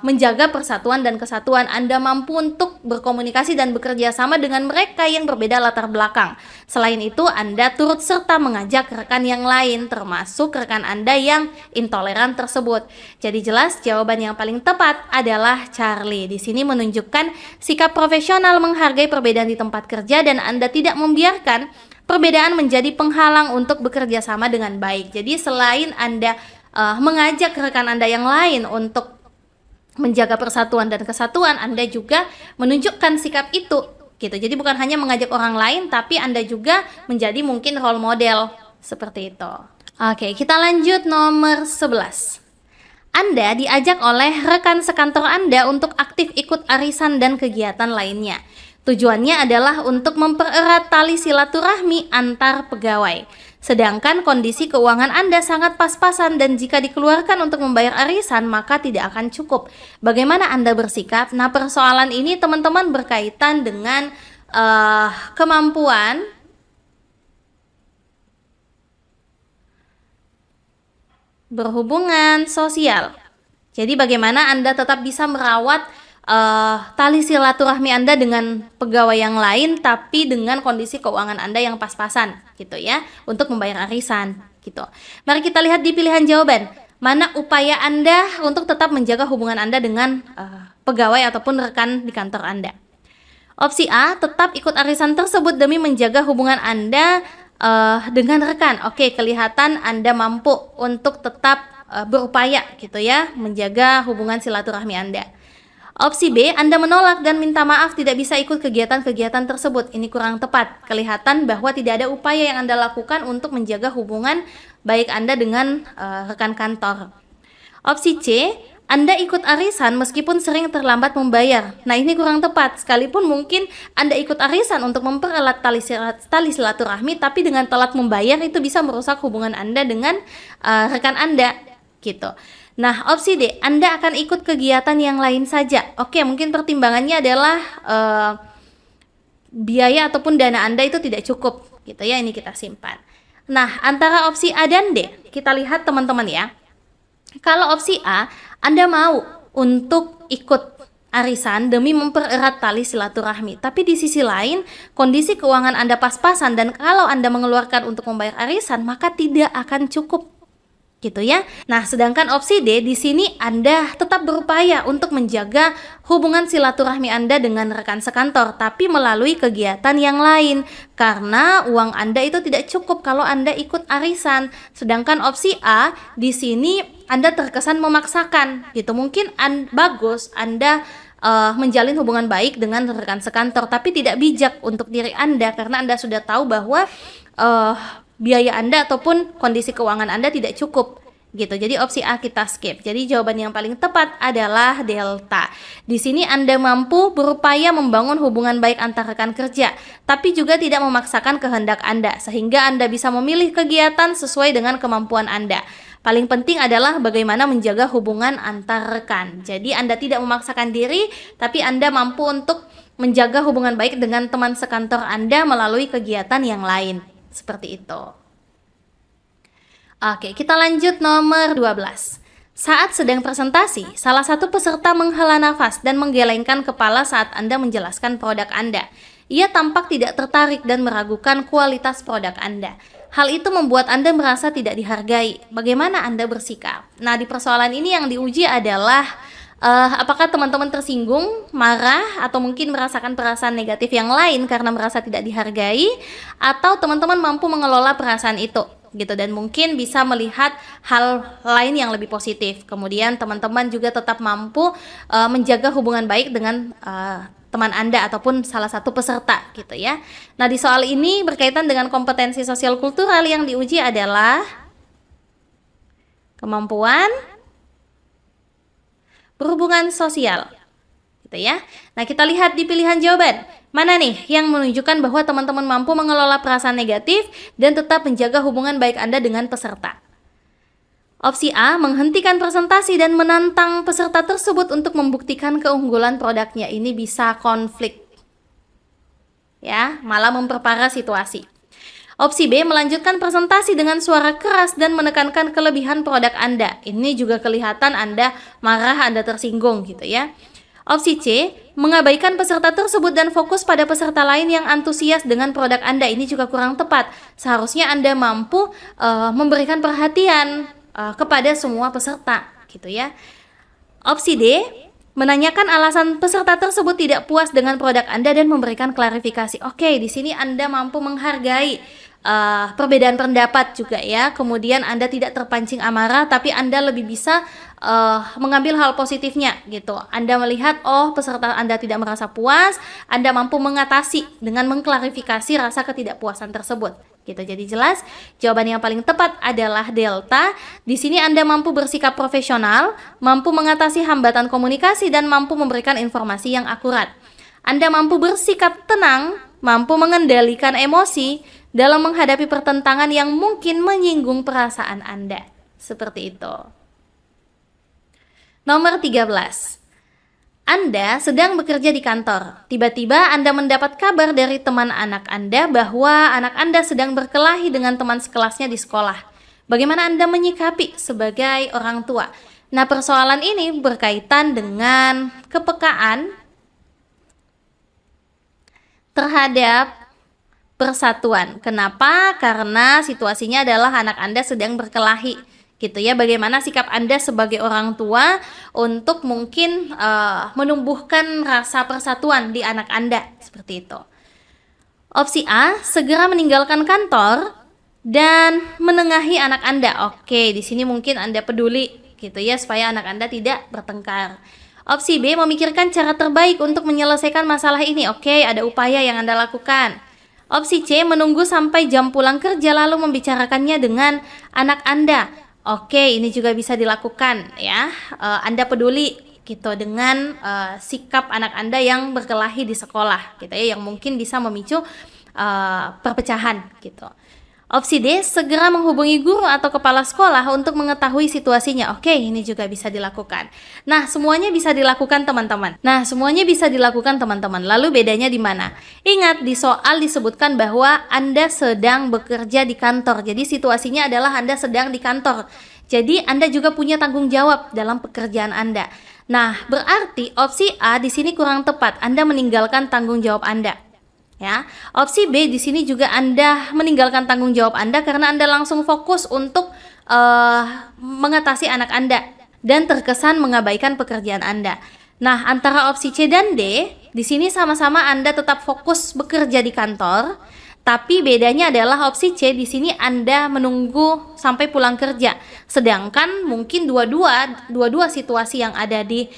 menjaga persatuan dan kesatuan. Anda mampu untuk berkomunikasi dan bekerja sama dengan mereka yang berbeda latar belakang. Selain itu, Anda turut serta mengajak rekan yang lain, termasuk rekan Anda yang intoleran tersebut. Jadi jelas jawaban yang paling tepat adalah Charlie. Di sini menunjukkan sikap profesional menghargai perbedaan di tempat kerja dan Anda tidak membiarkan perbedaan menjadi penghalang untuk bekerja sama dengan baik. Jadi selain Anda mengajak rekan Anda yang lain untuk menjaga persatuan dan kesatuan, Anda juga menunjukkan sikap itu gitu. Jadi bukan hanya mengajak orang lain, tapi Anda juga menjadi mungkin role model seperti itu. Oke, kita lanjut nomor 11. Anda diajak oleh rekan sekantor Anda untuk aktif ikut arisan dan kegiatan lainnya. Tujuannya adalah untuk mempererat tali silaturahmi antar pegawai. Sedangkan kondisi keuangan Anda sangat pas-pasan dan jika dikeluarkan untuk membayar arisan maka tidak akan cukup. Bagaimana Anda bersikap? Nah, persoalan ini teman-teman berkaitan dengan kemampuan berhubungan sosial. Jadi bagaimana Anda tetap bisa merawat tali silaturahmi Anda dengan pegawai yang lain tapi dengan kondisi keuangan Anda yang pas-pasan gitu ya untuk membayar arisan gitu. Mari kita lihat di pilihan jawaban. Mana upaya Anda untuk tetap menjaga hubungan Anda dengan pegawai ataupun rekan di kantor Anda? Opsi A, tetap ikut arisan tersebut demi menjaga hubungan Anda dengan rekan. Oke, kelihatan Anda mampu untuk tetap berupaya gitu ya menjaga hubungan silaturahmi Anda. Opsi B, Anda menolak dan minta maaf tidak bisa ikut kegiatan-kegiatan tersebut. Ini kurang tepat. Kelihatan bahwa tidak ada upaya yang Anda lakukan untuk menjaga hubungan baik Anda dengan rekan kantor. Opsi C, Anda ikut arisan meskipun sering terlambat membayar. Nah, ini kurang tepat. Sekalipun mungkin Anda ikut arisan untuk mempererat tali silaturahmi, tapi dengan telat membayar itu bisa merusak hubungan Anda dengan rekan Anda gitu. Nah, opsi D, Anda akan ikut kegiatan yang lain saja. Oke, mungkin pertimbangannya adalah biaya ataupun dana Anda itu tidak cukup gitu ya, ini kita simpan. Nah, antara opsi A dan D, kita lihat teman-teman ya. Kalau opsi A, Anda mau untuk ikut arisan demi mempererat tali silaturahmi. Tapi di sisi lain, kondisi keuangan Anda pas-pasan dan kalau Anda mengeluarkan untuk membayar arisan, maka tidak akan cukup. Gitu ya. Nah, sedangkan opsi D di sini Anda tetap berupaya untuk menjaga hubungan silaturahmi Anda dengan rekan sekantor, tapi melalui kegiatan yang lain. Karena uang Anda itu tidak cukup kalau Anda ikut arisan. Sedangkan opsi A di sini Anda terkesan memaksakan gitu. Mungkin bagus Anda menjalin hubungan baik dengan rekan sekantor, tapi tidak bijak untuk diri Anda karena Anda sudah tahu bahwa biaya Anda ataupun kondisi keuangan Anda tidak cukup gitu. Jadi opsi A kita skip. Jadi jawaban yang paling tepat adalah delta. Di sini Anda mampu berupaya membangun hubungan baik antar rekan kerja, tapi juga tidak memaksakan kehendak Anda sehingga Anda bisa memilih kegiatan sesuai dengan kemampuan Anda. Paling penting adalah bagaimana menjaga hubungan antar rekan. Jadi Anda tidak memaksakan diri, tapi Anda mampu untuk menjaga hubungan baik dengan teman sekantor Anda melalui kegiatan yang lain. Seperti itu. Oke, kita lanjut nomor 12. Saat sedang presentasi, salah satu peserta menghela nafas dan menggelengkan kepala saat Anda menjelaskan produk Anda. Ia tampak tidak tertarik dan meragukan kualitas produk Anda. Hal itu membuat Anda merasa tidak dihargai. Bagaimana Anda bersikap? Nah, di persoalan ini yang diuji adalah apakah teman-teman tersinggung, marah, atau mungkin merasakan perasaan negatif yang lain karena merasa tidak dihargai, atau teman-teman mampu mengelola perasaan itu gitu dan mungkin bisa melihat hal lain yang lebih positif. Kemudian teman-teman juga tetap mampu menjaga hubungan baik dengan teman Anda ataupun salah satu peserta gitu ya. Nah, di soal ini berkaitan dengan kompetensi sosial kultural yang diuji adalah kemampuan berhubungan sosial gitu ya. Nah, kita lihat di pilihan jawaban. Mana nih yang menunjukkan bahwa teman-teman mampu mengelola perasaan negatif dan tetap menjaga hubungan baik Anda dengan peserta? Opsi A, menghentikan presentasi dan menantang peserta tersebut untuk membuktikan keunggulan produknya. Ini bisa konflik. Ya, malah memperparah situasi. Opsi B, melanjutkan presentasi dengan suara keras dan menekankan kelebihan produk Anda. Ini juga kelihatan Anda marah, Anda tersinggung gitu ya. Opsi C, mengabaikan peserta tersebut dan fokus pada peserta lain yang antusias dengan produk Anda. Ini juga kurang tepat. Seharusnya Anda mampu memberikan perhatian kepada semua peserta, gitu ya. Opsi D, menanyakan alasan peserta tersebut tidak puas dengan produk Anda dan memberikan klarifikasi. Oke, di sini Anda mampu menghargai perbedaan pendapat juga ya. Kemudian Anda tidak terpancing amarah, tapi Anda lebih bisa mengambil hal positifnya gitu. Anda melihat peserta Anda tidak merasa puas, Anda mampu mengatasi dengan mengklarifikasi rasa ketidakpuasan tersebut. Gitu. Jadi jelas jawaban yang paling tepat adalah delta. Di sini Anda mampu bersikap profesional, mampu mengatasi hambatan komunikasi dan mampu memberikan informasi yang akurat. Anda mampu bersikap tenang, mampu mengendalikan emosi dalam menghadapi pertentangan yang mungkin menyinggung perasaan Anda. Seperti itu. Nomor 13. Anda sedang bekerja di kantor. Tiba-tiba Anda mendapat kabar dari teman anak Anda bahwa anak Anda sedang berkelahi dengan teman sekelasnya di sekolah. Bagaimana Anda menyikapi sebagai orang tua? Nah, persoalan ini berkaitan dengan kepekaan terhadap persatuan. Kenapa? Karena situasinya adalah anak Anda sedang berkelahi. Gitu ya, bagaimana sikap Anda sebagai orang tua untuk mungkin menumbuhkan rasa persatuan di anak Anda, seperti itu. Opsi A, segera meninggalkan kantor dan menengahi anak Anda. Oke, di sini mungkin Anda peduli gitu ya supaya anak Anda tidak bertengkar. Opsi B, memikirkan cara terbaik untuk menyelesaikan masalah ini. Oke, ada upaya yang Anda lakukan. Opsi C, menunggu sampai jam pulang kerja lalu membicarakannya dengan anak Anda. Oke, ini juga bisa dilakukan ya. Anda peduli gitu dengan sikap anak Anda yang berkelahi di sekolah gitu ya, yang mungkin bisa memicu perpecahan gitu. Opsi D, segera menghubungi guru atau kepala sekolah untuk mengetahui situasinya. Oke, ini juga bisa dilakukan. Nah, semuanya bisa dilakukan teman-teman. Lalu bedanya di mana? Ingat, di soal disebutkan bahwa Anda sedang bekerja di kantor. Jadi situasinya adalah Anda sedang di kantor. Jadi Anda juga punya tanggung jawab dalam pekerjaan Anda. Nah, berarti opsi A di sini kurang tepat. Anda meninggalkan tanggung jawab Anda. Ya, opsi B di sini juga Anda meninggalkan tanggung jawab Anda karena Anda langsung fokus untuk mengatasi anak Anda dan terkesan mengabaikan pekerjaan Anda. Nah, antara opsi C dan D, di sini sama-sama Anda tetap fokus bekerja di kantor, tapi bedanya adalah opsi C di sini Anda menunggu sampai pulang kerja. Sedangkan mungkin dua-dua situasi yang ada di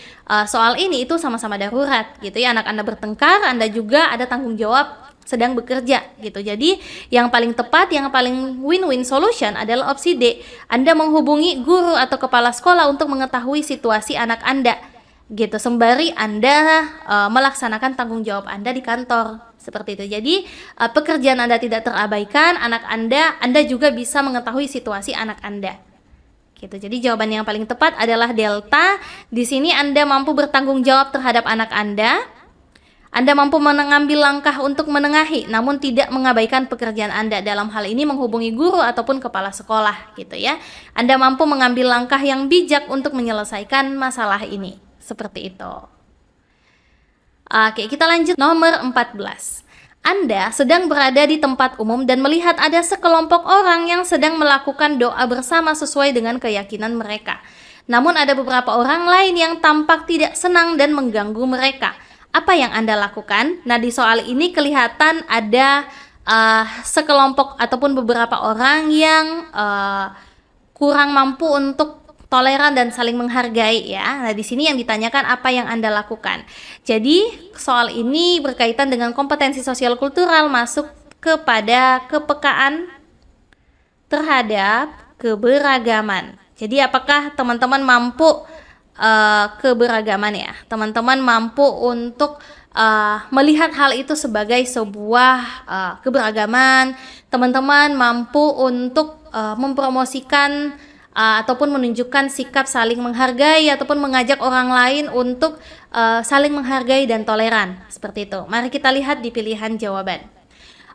soal ini itu sama-sama darurat gitu ya. Anak Anda bertengkar, Anda juga ada tanggung jawab sedang bekerja gitu. Jadi yang paling tepat, yang paling win-win solution adalah opsi D. Anda menghubungi guru atau kepala sekolah untuk mengetahui situasi anak Anda gitu, sembari Anda melaksanakan tanggung jawab Anda di kantor. Seperti itu. Jadi pekerjaan Anda tidak terabaikan, Anda juga bisa mengetahui situasi anak Anda. Gitu. Jadi jawaban yang paling tepat adalah delta. Di sini Anda mampu bertanggung jawab terhadap anak Anda. Anda mampu mengambil langkah untuk menengahi namun tidak mengabaikan pekerjaan Anda. Dalam hal ini menghubungi guru ataupun kepala sekolah gitu ya. Anda mampu mengambil langkah yang bijak untuk menyelesaikan masalah ini. Seperti itu. Oke, kita lanjut nomor 14. Anda sedang berada di tempat umum dan melihat ada sekelompok orang yang sedang melakukan doa bersama sesuai dengan keyakinan mereka. Namun ada beberapa orang lain yang tampak tidak senang dan mengganggu mereka. Apa yang Anda lakukan? Nah, di soal ini kelihatan ada sekelompok ataupun beberapa orang yang kurang mampu untuk toleran dan saling menghargai ya. Nah, di sini yang ditanyakan apa yang Anda lakukan. Jadi, soal ini berkaitan dengan kompetensi sosial kultural masuk kepada kepekaan terhadap keberagaman. Jadi, apakah teman-teman mampu keberagaman ya? Teman-teman mampu untuk melihat hal itu sebagai sebuah keberagaman. Teman-teman mampu untuk mempromosikan ataupun menunjukkan sikap saling menghargai ataupun mengajak orang lain untuk saling menghargai dan toleran. Seperti itu. Mari kita lihat di pilihan jawaban.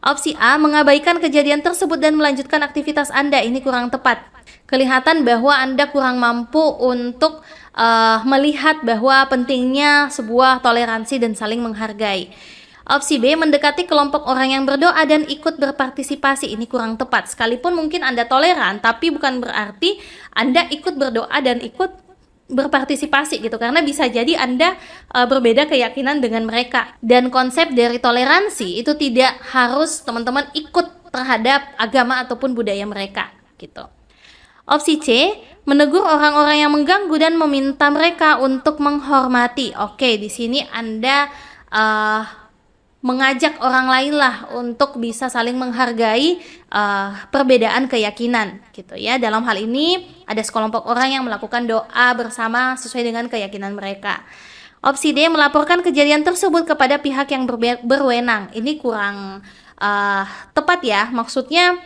Opsi A, mengabaikan kejadian tersebut dan melanjutkan aktivitas Anda. Ini kurang tepat. Kelihatan bahwa Anda kurang mampu untuk melihat bahwa pentingnya sebuah toleransi dan saling menghargai. Opsi B, mendekati kelompok orang yang berdoa dan ikut berpartisipasi. Ini kurang tepat. Sekalipun mungkin Anda toleran, tapi bukan berarti Anda ikut berdoa dan ikut berpartisipasi gitu. Karena bisa jadi Anda berbeda keyakinan dengan mereka. Dan konsep dari toleransi itu tidak harus teman-teman ikut terhadap agama ataupun budaya mereka gitu. Opsi C, menegur orang-orang yang mengganggu dan meminta mereka untuk menghormati. Oke, di sini Anda mengajak orang lain lah untuk bisa saling menghargai perbedaan keyakinan gitu ya. Dalam hal ini ada sekelompok orang yang melakukan doa bersama sesuai dengan keyakinan mereka. Opsi D, melaporkan kejadian tersebut kepada pihak yang berwenang. Ini kurang tepat ya. Maksudnya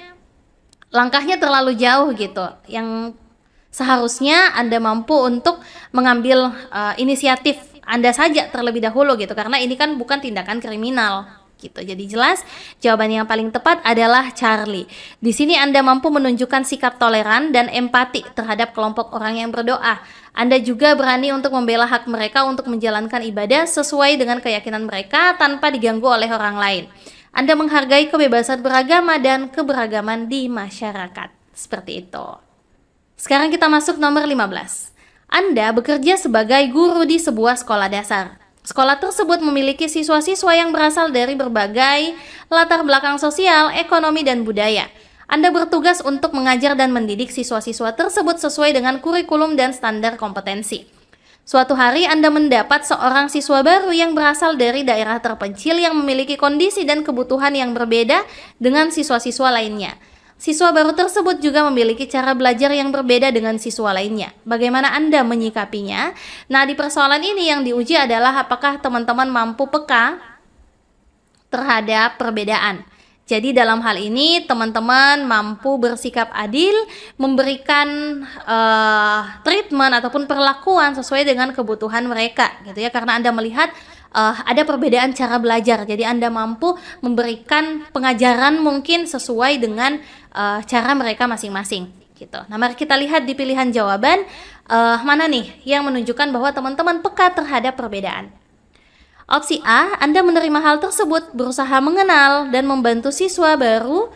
langkahnya terlalu jauh gitu. Yang seharusnya Anda mampu untuk mengambil inisiatif Anda saja terlebih dahulu gitu, karena ini kan bukan tindakan kriminal gitu. Jadi jelas jawaban yang paling tepat adalah Charlie. Di sini Anda mampu menunjukkan sikap toleran dan empati terhadap kelompok orang yang berdoa. Anda juga berani untuk membela hak mereka untuk menjalankan ibadah sesuai dengan keyakinan mereka tanpa diganggu oleh orang lain. Anda menghargai kebebasan beragama dan keberagaman di masyarakat. Seperti itu. Sekarang kita masuk nomor 15. Anda bekerja sebagai guru di sebuah sekolah dasar. Sekolah tersebut memiliki siswa-siswa yang berasal dari berbagai latar belakang sosial, ekonomi, dan budaya. Anda bertugas untuk mengajar dan mendidik siswa-siswa tersebut sesuai dengan kurikulum dan standar kompetensi. Suatu hari Anda mendapat seorang siswa baru yang berasal dari daerah terpencil yang memiliki kondisi dan kebutuhan yang berbeda dengan siswa-siswa lainnya. Siswa baru tersebut juga memiliki cara belajar yang berbeda dengan siswa lainnya. Bagaimana Anda menyikapinya? Nah, di persoalan ini yang diuji adalah apakah teman-teman mampu peka terhadap perbedaan. Jadi dalam hal ini teman-teman mampu bersikap adil, memberikan treatment ataupun perlakuan sesuai dengan kebutuhan mereka gitu ya, karena Anda melihat ada perbedaan cara belajar. Jadi Anda mampu memberikan pengajaran mungkin sesuai dengan cara mereka masing-masing gitu. Nah, mari kita lihat di pilihan jawaban mana nih yang menunjukkan bahwa teman-teman peka terhadap perbedaan. Opsi A, Anda menerima hal tersebut, berusaha mengenal dan membantu siswa baru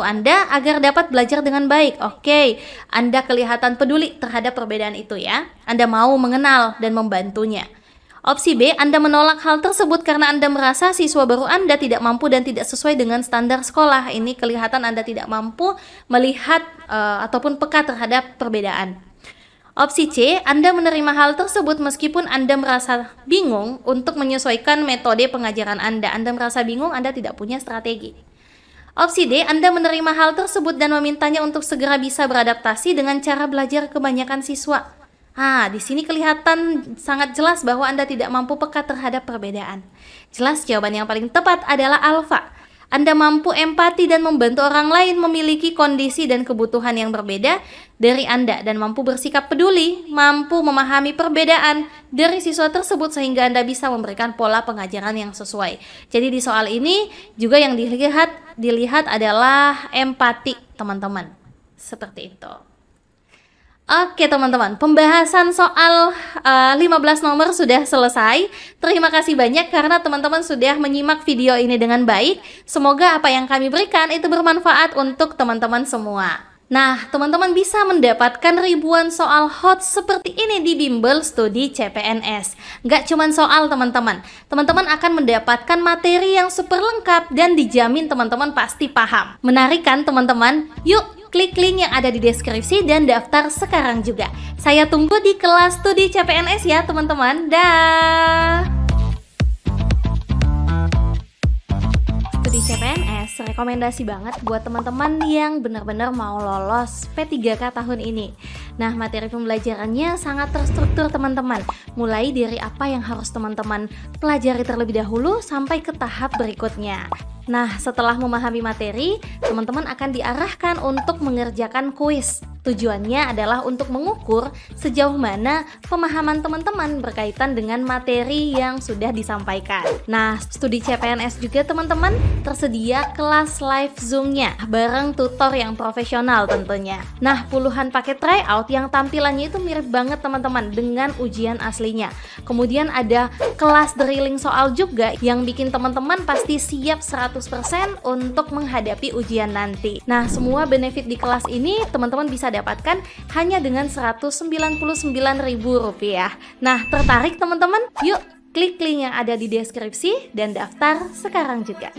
Anda agar dapat belajar dengan baik. Oke, Anda kelihatan peduli terhadap perbedaan itu ya. Anda mau mengenal dan membantunya. Opsi B, Anda menolak hal tersebut karena Anda merasa siswa baru Anda tidak mampu dan tidak sesuai dengan standar sekolah. Ini kelihatan Anda tidak mampu melihat ataupun peka terhadap perbedaan. Opsi C, Anda menerima hal tersebut meskipun Anda merasa bingung untuk menyesuaikan metode pengajaran Anda. Anda merasa bingung, Anda tidak punya strategi. Opsi D, Anda menerima hal tersebut dan memintanya untuk segera bisa beradaptasi dengan cara belajar kebanyakan siswa. Di sini kelihatan sangat jelas bahwa Anda tidak mampu peka terhadap perbedaan. Jelas jawaban yang paling tepat adalah alfa. Anda mampu empati dan membantu orang lain memiliki kondisi dan kebutuhan yang berbeda dari Anda dan mampu bersikap peduli, mampu memahami perbedaan dari siswa tersebut sehingga Anda bisa memberikan pola pengajaran yang sesuai. Jadi di soal ini juga yang dilihat adalah empati, teman-teman. Seperti itu. Oke teman-teman, pembahasan soal 15 nomor sudah selesai. Terima kasih banyak karena teman-teman sudah menyimak video ini dengan baik. Semoga apa yang kami berikan itu bermanfaat untuk teman-teman semua. Nah, teman-teman bisa mendapatkan ribuan soal hot seperti ini di Bimbel Studi CPNS. Nggak cuma soal teman-teman. Teman-teman akan mendapatkan materi yang super lengkap dan dijamin teman-teman pasti paham. Menarik kan teman-teman? Yuk! Klik link yang ada di deskripsi dan daftar sekarang juga. Saya tunggu di kelas studi CPNS ya teman-teman. Dah. Studi CPNS rekomendasi banget buat teman-teman yang benar-benar mau lolos P3K tahun ini. Nah, materi pembelajarannya sangat terstruktur teman-teman. Mulai dari apa yang harus teman-teman pelajari terlebih dahulu sampai ke tahap berikutnya. Nah, setelah memahami materi, teman-teman akan diarahkan untuk mengerjakan kuis. Tujuannya adalah untuk mengukur sejauh mana pemahaman teman-teman berkaitan dengan materi yang sudah disampaikan. Nah, studi CPNS juga teman-teman tersedia kelas live Zoom-nya bareng tutor yang profesional tentunya. Nah, puluhan paket tryout yang tampilannya itu mirip banget teman-teman dengan ujian aslinya. Kemudian ada kelas drilling soal juga yang bikin teman-teman pasti siap 100% untuk menghadapi ujian nanti. Nah, semua benefit di kelas ini teman-teman bisa dapatkan hanya dengan Rp199.000. Nah, tertarik teman-teman? Yuk, klik link yang ada di deskripsi dan daftar sekarang juga.